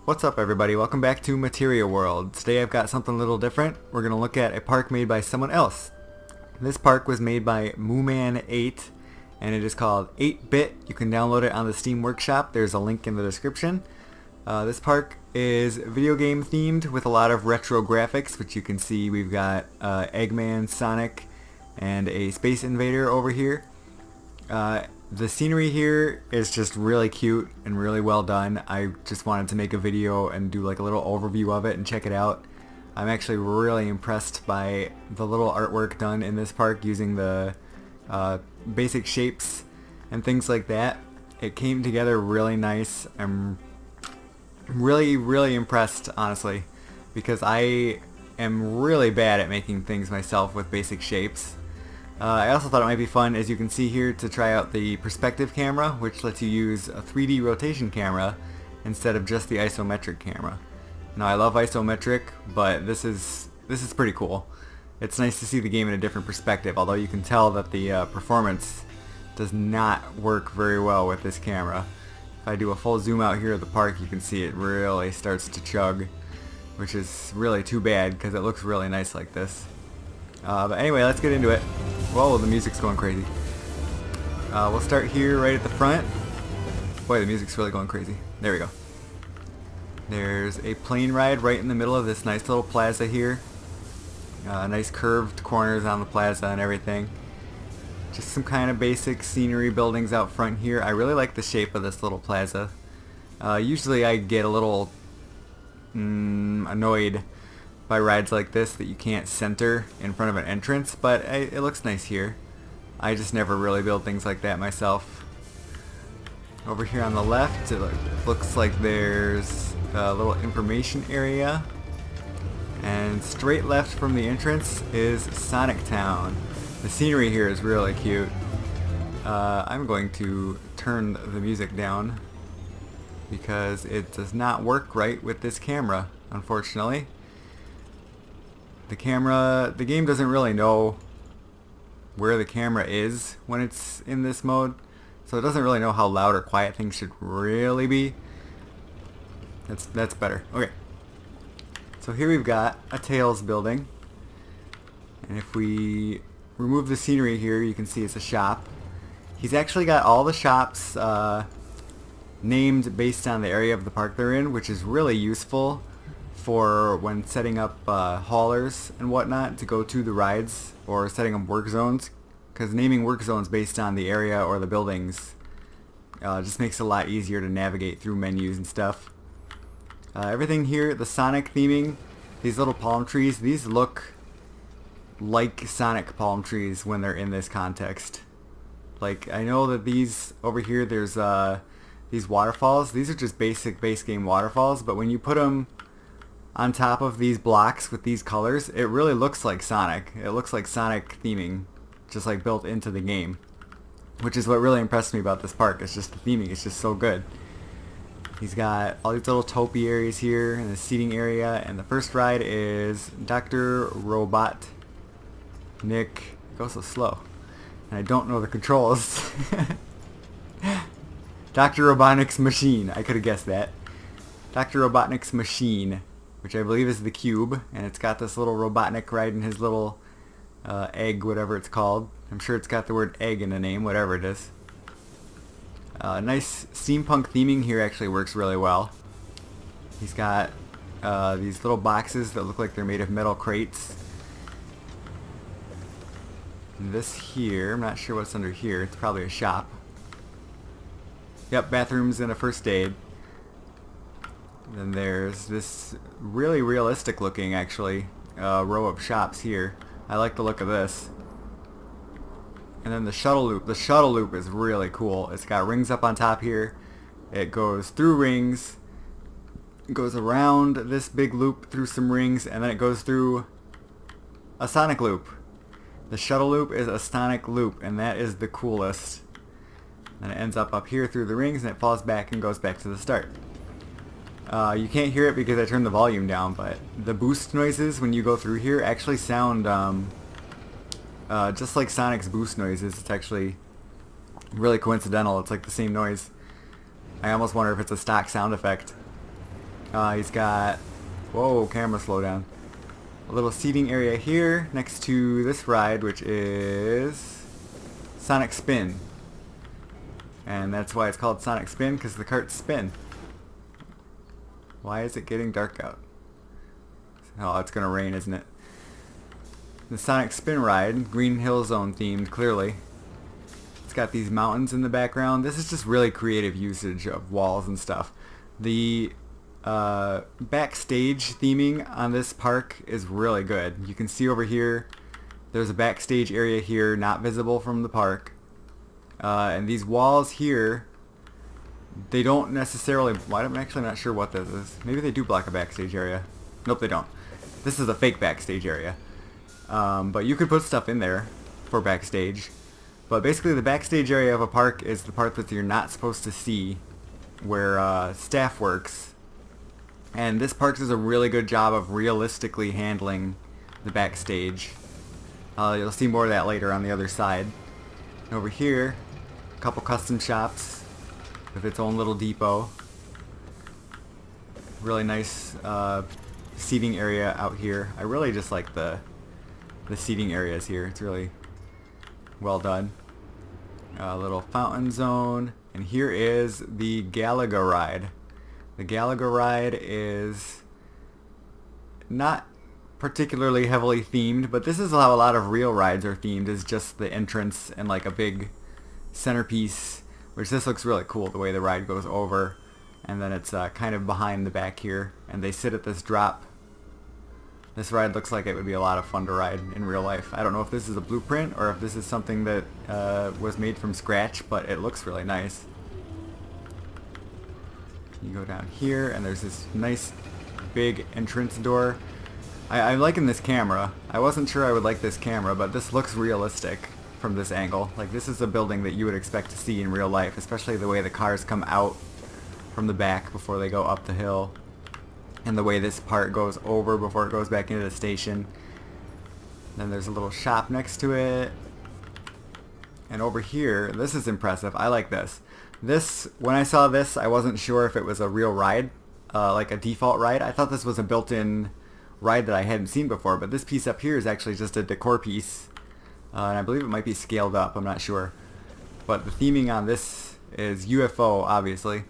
What's up everybody, welcome back to Materia World. Today I've got something a little different. We're going to look at a park made by someone else. This park was made by Mooman82 and it is called 8-Bit. You can download it on the Steam Workshop. There's a link in the description. This park is video game themed with a lot of retro graphics, which you can see we've got Eggman, Sonic, and a Space Invader over here. The scenery here is just really cute and really well done. I just wanted to make a video and do like a little overview of it and check it out. I'm actually really impressed by the little artwork done in this park using the basic shapes and things like that. It came together really nice. I'm really impressed, honestly, because I am really bad at making things myself with basic shapes. I also thought it might be fun, as you can see here, to try out the perspective camera, which lets you use a 3D rotation camera instead of just the isometric camera. Now I love isometric, but this is pretty cool. It's nice to see the game in a different perspective, although you can tell that the performance does not work very well with this camera. If I do a full zoom out here of the park, you can see it really starts to chug, which is really too bad because it looks really nice like this. But anyway, let's get into it. Whoa, the music's going crazy. We'll start here right at the front. Boy, the music's really going crazy. There we go. There's a plane ride right in the middle of this nice little plaza here. Nice curved corners on the plaza and everything. Just some kind of basic scenery buildings out front here. I really like the shape of this little plaza. Usually I get a little annoyed by rides like this that you can't center in front of an entrance, but it looks nice here. I just never really build things like that myself. Over here on the left, it looks like there's a little information area, and straight left from the entrance is Sonic Town. The scenery here is really cute. I'm going to turn the music down because it does not work right with this camera, unfortunately. The game doesn't really know where the camera is when it's in this mode, so it doesn't really know how loud or quiet things should really be. That's better. Okay. So here we've got a Tails building, and if we remove the scenery here, you can see it's a shop. He's actually got all the shops named based on the area of the park they're in, which is really useful for when setting up haulers and whatnot to go to the rides, or setting up work zones, because naming work zones based on the area or the buildings just makes it a lot easier to navigate through menus and stuff. Everything here, the Sonic theming, these little palm trees, these look like Sonic palm trees when they're in this context. Like, I know that these over here, there's these waterfalls. These are just basic base game waterfalls, but when you put them on top of these blocks with these colors, it really looks like Sonic. It looks like Sonic theming, just like built into the game, which is what really impressed me about this park. It's just the theming, it's just so good. He's got all these little topiaries here and the seating area, and the first ride is Dr. Robotnik. Go so slow, and I don't know the controls. Dr. Robotnik's machine. I could have guessed that. Dr. Robotnik's machine, which I believe is the cube, and it's got this little Robotnik riding his little egg, whatever it's called. I'm sure it's got the word egg in the name, whatever it is. Nice steampunk theming here actually works really well. He's got these little boxes that look like they're made of metal crates. And this here, I'm not sure what's under here. It's probably a shop. Yep, bathrooms and a first aid. Then there's this really realistic looking, actually, row of shops here. I like the look of this. And then the shuttle loop. The shuttle loop is really cool. It's got rings up on top here. It goes through rings, goes around this big loop through some rings, and then it goes through a Sonic loop. The shuttle loop is a Sonic loop, and that is the coolest. And it ends up here through the rings, and it falls back and goes back to the start. You can't hear it because I turned the volume down, but the boost noises when you go through here actually sound just like Sonic's boost noises. It's actually really coincidental. It's like the same noise. I almost wonder if it's a stock sound effect. He's got, whoa, camera slow down. A little seating area here next to this ride, which is Sonic Spin. And that's why it's called Sonic Spin, because the carts spin. Why is it getting dark out? Oh, it's gonna rain, isn't it? The Sonic Spin ride, Green Hill Zone themed, clearly. It's got these mountains in the background. This is just really creative usage of walls and stuff. The backstage theming on this park is really good. You can see over here, there's a backstage area here not visible from the park. And these walls here, they don't necessarily, well, I'm actually not sure what this is. Maybe they do block a backstage area. Nope, they don't. This is a fake backstage area. But you could put stuff in there for backstage. But basically the backstage area of a park is the part that you're not supposed to see, where staff works. And this park does a really good job of realistically handling the backstage. You'll see more of that later on the other side. And over here, a couple custom shops with its own little depot. Really nice seating area out here. I really just like the seating areas here. It's really well done. A little fountain zone. And here is the Galaga ride. The Galaga ride is not particularly heavily themed, but this is how a lot of real rides are themed, is just the entrance and like a big centerpiece, which this looks really cool the way the ride goes over, and then it's kind of behind the back here, and they sit at this drop. This ride looks like it would be a lot of fun to ride in real life. I don't know if this is a blueprint or if this is something that was made from scratch, but it looks really nice. You go down here and there's this nice big entrance door. I'm liking this camera. I wasn't sure I would like this camera, but this looks realistic from this angle. Like, this is a building that you would expect to see in real life, especially the way the cars come out from the back before they go up the hill, and the way this part goes over before it goes back into the station. Then there's a little shop next to it. And over here, this is impressive. I like this. When I saw this, I wasn't sure if it was a real ride, like a default ride. I thought this was a built-in ride that I hadn't seen before, but this piece up here is actually just a decor piece, and I believe it might be scaled up, I'm not sure. But the theming on this is UFO, obviously,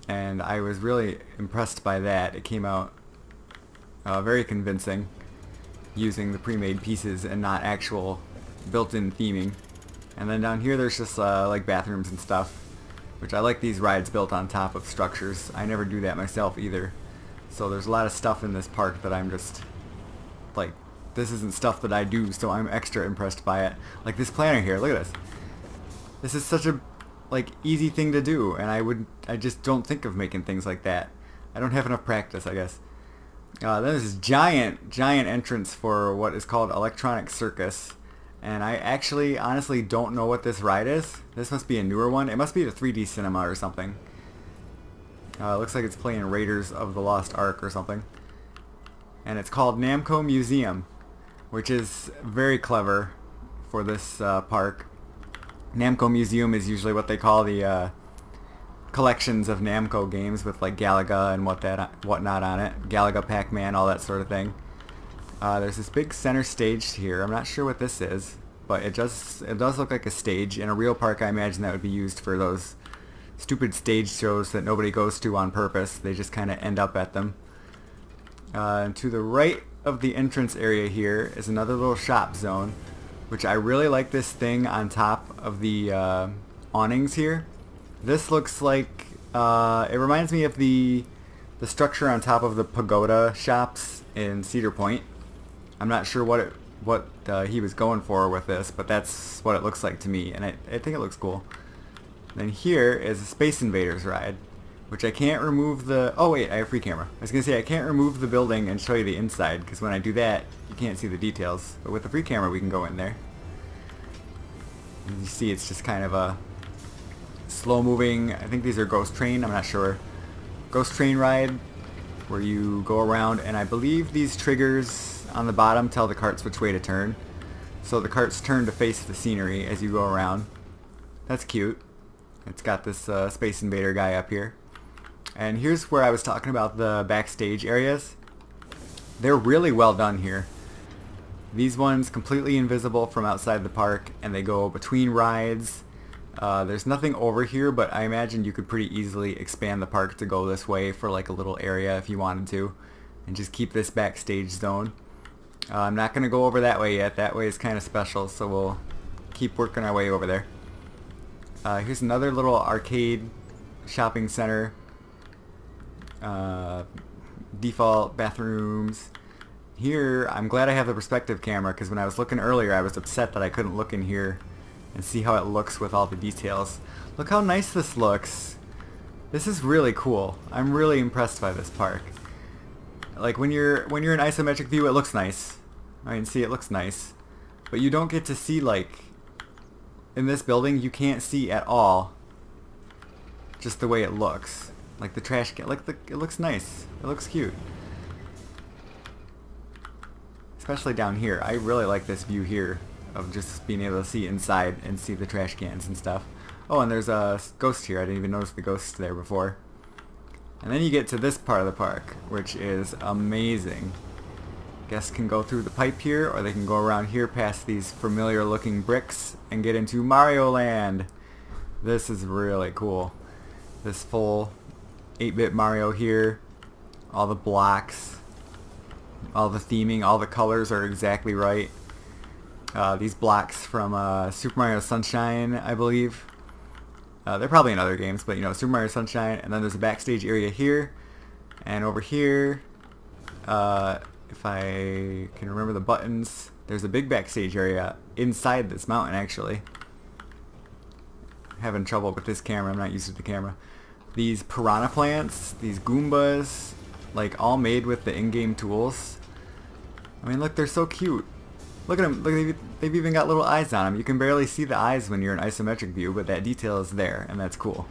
and I was really impressed by that. It came out very convincing, using the pre-made pieces and not actual built-in theming. And then down here there's just like bathrooms and stuff, which I like these rides built on top of structures. I never do that myself either. So there's a lot of stuff in this park that I'm just like, this isn't stuff that I do, so I'm extra impressed by it. Like this planner here, look at this. This is such a like easy thing to do, and I just don't think of making things like that. I don't have enough practice, I guess. Then there's this giant entrance for what is called Electronic Circus. And I actually, honestly don't know what this ride is. This must be a newer one. It must be the 3D cinema or something. It looks like it's playing Raiders of the Lost Ark or something. And it's called Namco Museum, which is very clever for this park. Namco Museum is usually what they call the collections of Namco games with like Galaga and whatnot on it. Galaga, Pac-Man, all that sort of thing. There's this big center stage here. I'm not sure what this is, but it does look like a stage. In a real park, I imagine that would be used for those stupid stage shows that nobody goes to on purpose. They just kind of end up at them. And to the right of the entrance area here is another little shop zone, which I really like this thing on top of the awnings here. This looks like, it reminds me of the structure on top of the pagoda shops in Cedar Point. I'm not sure what he was going for with this, but that's what it looks like to me, and I think it looks cool. Then here is a Space Invaders ride, which I can't remove the... Oh wait, I have free camera. I was going to say I can't remove the building and show you the inside, because when I do that, you can't see the details. But with the free camera, we can go in there. And you see it's just kind of a slow-moving... I think these are Ghost Train, I'm not sure. Ghost Train ride, where you go around, and I believe these triggers on the bottom tell the carts which way to turn. So the carts turn to face the scenery as you go around. That's cute. It's got this Space Invader guy up here. And here's where I was talking about the backstage areas. They're really well done here. These ones completely invisible from outside the park, and they go between rides. There's nothing over here, but I imagine you could pretty easily expand the park to go this way for like a little area if you wanted to, and just keep this backstage zone. I'm not going to go over that way yet. That way is kind of special, so we'll keep working our way over there. Here's another little arcade shopping center. Default bathrooms. Here, I'm glad I have the perspective camera, because when I was looking earlier I was upset that I couldn't look in here and see how it looks with all the details. Look how nice this looks. This is really cool. I'm really impressed by this park. Like when you're in isometric view, it looks nice. I mean, see, it looks nice, but you don't get to see, like, in this building you can't see at all just the way it looks. Like the trash can, like it looks nice. It looks cute. Especially down here. I really like this view here of just being able to see inside and see the trash cans and stuff. Oh, and there's a ghost here. I didn't even notice the ghost there before. And then you get to this part of the park, which is amazing. Guests can go through the pipe here, or they can go around here past these familiar looking bricks and get into Mario Land. This is really cool. This full 8-bit Mario here. All the blocks. All the theming, all the colors are exactly right. These blocks from Super Mario Sunshine, I believe. They're probably in other games, but you know, Super Mario Sunshine. And then there's a backstage area here. And over here, if I can remember the buttons, there's a big backstage area inside this mountain, actually. Having trouble with this camera. I'm not used to the camera. These piranha plants, these Goombas, like all made with the in-game tools. I mean, look, they're so cute. Look at them. Look, they've even got little eyes on them. You can barely see the eyes when you're in isometric view, but that detail is there, and that's cool.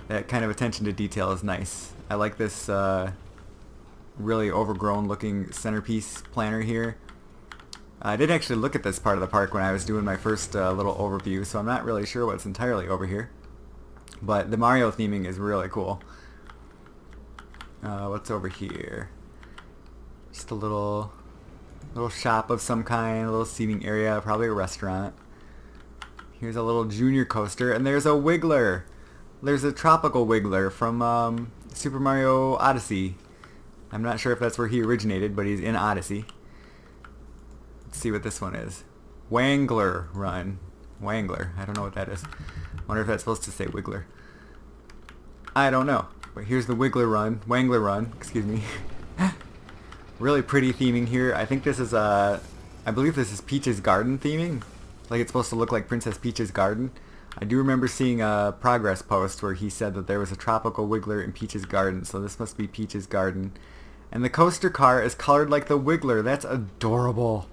That kind of attention to detail is nice. I like this really overgrown looking centerpiece planter here. I did actually look at this part of the park when I was doing my first little overview, so I'm not really sure what's entirely over here. But the Mario theming is really cool. What's over here? Just a little shop of some kind, a little seating area, probably a restaurant. Here's a little junior coaster, and there's a Wiggler. There's a tropical Wiggler from Super Mario Odyssey. I'm not sure if that's where he originated, but he's in Odyssey. Let's see what this one is. Wangler Run. Wangler. I don't know what that is. Wonder if that's supposed to say Wiggler. I don't know. But here's the Wiggler Run. Wangler Run. Excuse me. Really pretty theming here. I think this is I believe this is Peach's Garden theming. Like it's supposed to look like Princess Peach's Garden. I do remember seeing a progress post where he said that there was a tropical Wiggler in Peach's Garden, so this must be Peach's Garden. And the coaster car is colored like the Wiggler. That's adorable.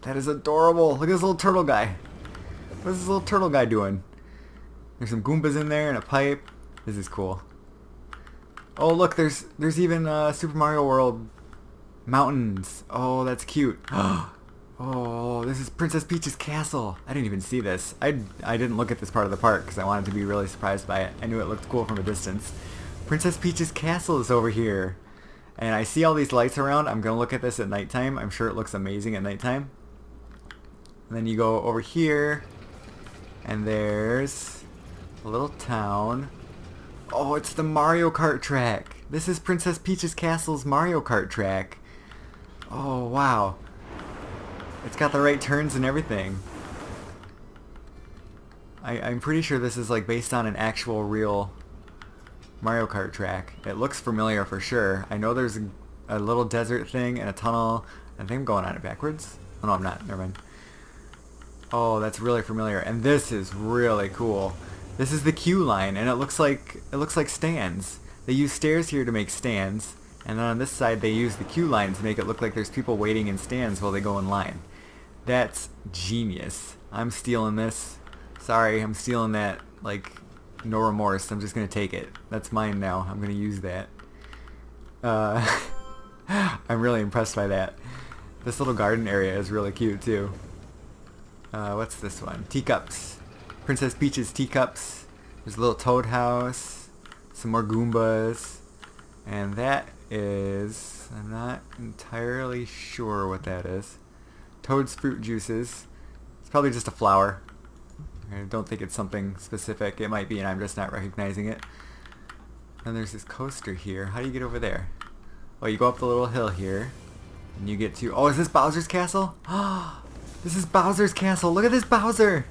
That is adorable. Look at this little turtle guy. What's this little turtle guy doing? There's some Goombas in there and a pipe. This is cool. Oh look, there's even Super Mario World mountains. Oh, that's cute. Oh, this is Princess Peach's castle. I didn't even see this. I didn't look at this part of the park because I wanted to be really surprised by it. I knew it looked cool from a distance. Princess Peach's castle is over here. And I see all these lights around. I'm going to look at this at nighttime. I'm sure it looks amazing at nighttime. And then you go over here. And there's a little town. Oh, it's the Mario Kart track. This is Princess Peach's castle's Mario Kart track. Oh, wow. It's got the right turns and everything. I'm pretty sure this is like based on an actual real Mario Kart track. It looks familiar for sure. I know there's a little desert thing and a tunnel. I think I'm going on it backwards. Oh no, I'm not. Never mind. Oh, that's really familiar. And this is really cool. This is the queue line, and it looks like stands. They use stairs here to make stands, and then on this side they use the queue line to make it look like there's people waiting in stands while they go in line. That's genius. I'm stealing this. Sorry, I'm stealing that, like, no remorse. I'm just gonna take it. That's mine now. I'm gonna use that. I'm really impressed by that. This little garden area is really cute too. What's this one? Teacups. Princess Peach's teacups. There's a little toad house. Some more Goombas. And that is... I'm not entirely sure what that is. Toad's fruit juices. It's probably just a flower. I don't think it's something specific. It might be, and I'm just not recognizing it. And there's this coaster here. How do you get over there? Oh, you go up the little hill here. And you get to... Oh, is this Bowser's castle? Oh, this is Bowser's castle. Look at this Bowser.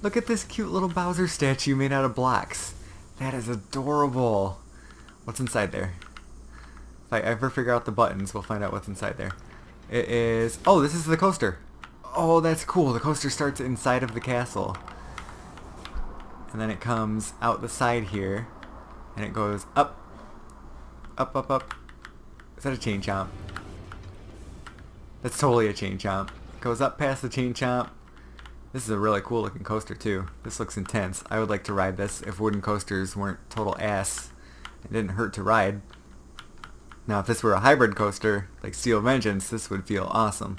Look at this cute little Bowser statue made out of blocks. That is adorable. What's inside there? If I ever figure out the buttons, we'll find out what's inside there. It is... Oh, this is the coaster. Oh, that's cool. The coaster starts inside of the castle. And then it comes out the side here. And it goes up. Up, up, up. Is that a chain chomp? That's totally a chain chomp. Goes up past the chain chomp. This is a really cool looking coaster too. This looks intense. I would like to ride this if wooden coasters weren't total ass. It didn't hurt to ride. Now if this were a hybrid coaster, like Steel Vengeance, this would feel awesome.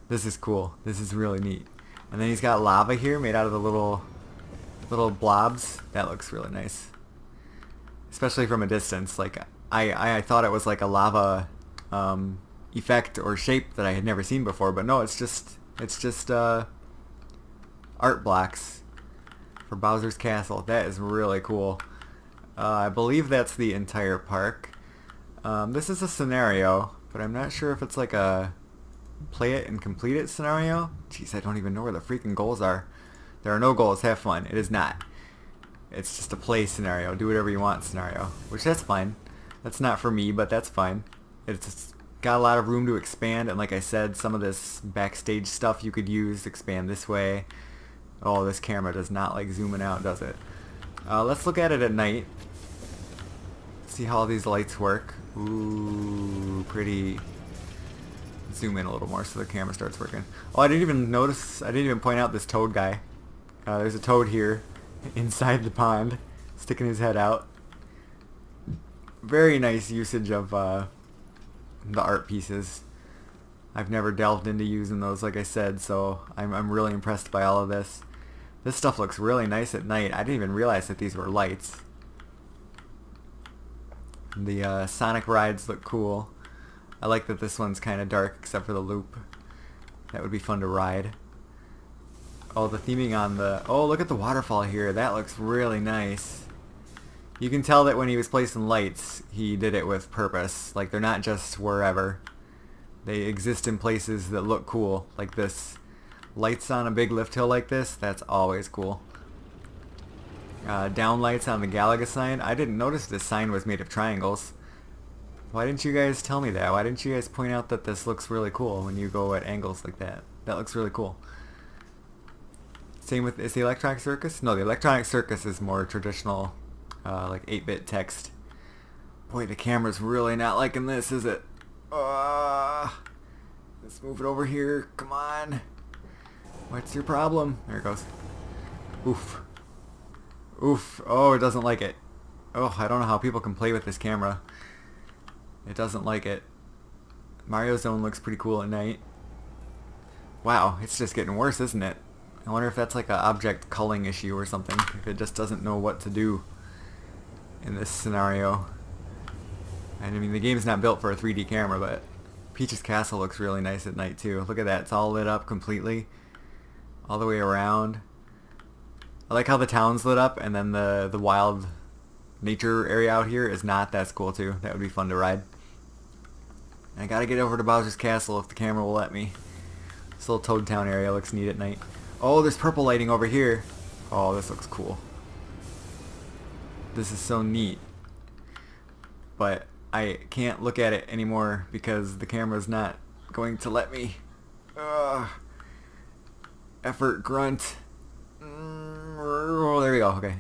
This is cool. This is really neat. And then he's got lava here made out of the little blobs. That looks really nice. Especially from a distance. Like I thought it was like a lava effect or shape that I had never seen before, but no, it's just art blocks for Bowser's Castle. That is really cool. I believe that's the entire park. This is a scenario, but I'm not sure if it's like a play it and complete it scenario. Jeez, I don't even know where the freaking goals are. There are no goals, have fun. It is not. It's just a play scenario, do whatever you want scenario, which that's fine. That's not for me, but that's fine. It's got a lot of room to expand, and like I said, some of this backstage stuff you could use, expand this way. Oh, this camera does not like zooming out, does it? Let's look at it at night. See how all these lights work. Ooh, pretty. Zoom in a little more so the camera starts working. Oh, I didn't even point out this toad guy. There's a toad here inside the pond, sticking his head out. Very nice usage of the art pieces. I've never delved into using those, like I said, so I'm really impressed by all of this. This stuff looks really nice at night. I didn't even realize that these were lights. The Sonic rides look cool. I like that this one's kind of dark except for the loop. That would be fun to ride. Oh, the theming on the... Oh, look at the waterfall here. That looks really nice. You can tell that when he was placing lights, he did it with purpose. Like, they're not just wherever. They exist in places that look cool, like this. Lights on a big lift hill like this, that's always cool. Down lights on the Galaga sign. I didn't notice this sign was made of triangles. Why didn't you guys tell me that? Why didn't you guys point out that this looks really cool when you go at angles like that? That looks really cool. Same with, is the Electronic Circus? No, the Electronic Circus is more traditional, like 8-bit text. Boy, the camera's really not liking this, is it? Let's move it over here. Come on. What's your problem? There it goes. Oof. Oof. Oh, it doesn't like it. Oh, I don't know how people can play with this camera. It doesn't like it. Mario Zone looks pretty cool at night. Wow, it's just getting worse, isn't it? I wonder if that's like an object culling issue or something. If it just doesn't know what to do in this scenario. And I mean, the game's not built for a 3D camera, but Peach's Castle looks really nice at night too. Look at that, it's all lit up completely. All the way around. I like how the town's lit up and then the wild nature area out here is not. That's cool too. That would be fun to ride. I gotta get over to Bowser's Castle if the camera will let me. This little Toad Town area looks neat at night. Oh, there's purple lighting over here. Oh, this looks cool. This is so neat. But I can't look at it anymore because the camera's not going to let me. Ugh. Effort grunt. Oh, there we go. Okay.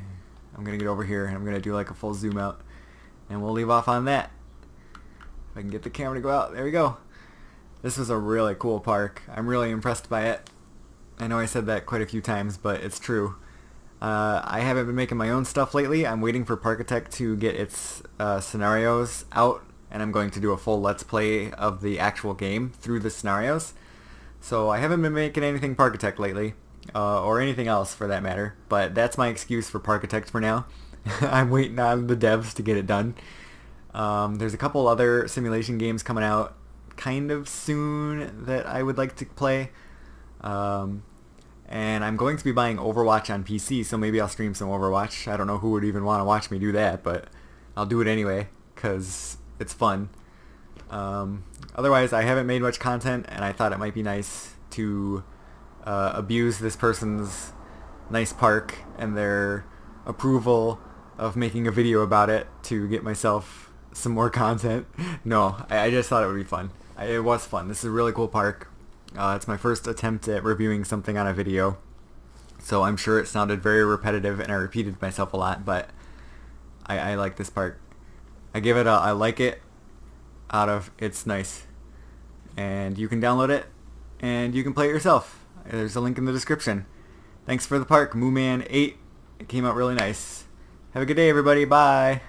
I'm going to get over here and I'm going to do like a full zoom out. And we'll leave off on that. If I can get the camera to go out. There we go. This was a really cool park. I'm really impressed by it. I know I said that quite a few times, but it's true. I haven't been making my own stuff lately. I'm waiting for Parkitect to get its scenarios out, and I'm going to do a full Let's Play of the actual game through the scenarios. So I haven't been making anything Parkitect lately, or anything else for that matter, but that's my excuse for Parkitect for now. I'm waiting on the devs to get it done. There's a couple other simulation games coming out kind of soon that I would like to play. Um, and I'm going to be buying Overwatch on PC, so maybe I'll stream some Overwatch. I don't know who would even want to watch me do that, but I'll do it anyway because it's fun. Otherwise, I haven't made much content, and I thought it might be nice to abuse this person's nice park and their approval of making a video about it to get myself some more content. No, I just thought it would be fun. It was fun. This is a really cool park. It's my first attempt at reviewing something on a video, so I'm sure it sounded very repetitive and I repeated myself a lot, but I like this park. I give it a I like it out of it's nice. And you can download it and you can play it yourself. There's a link in the description. Thanks for the park, Mooman82. It came out really nice. Have a good day, everybody. Bye.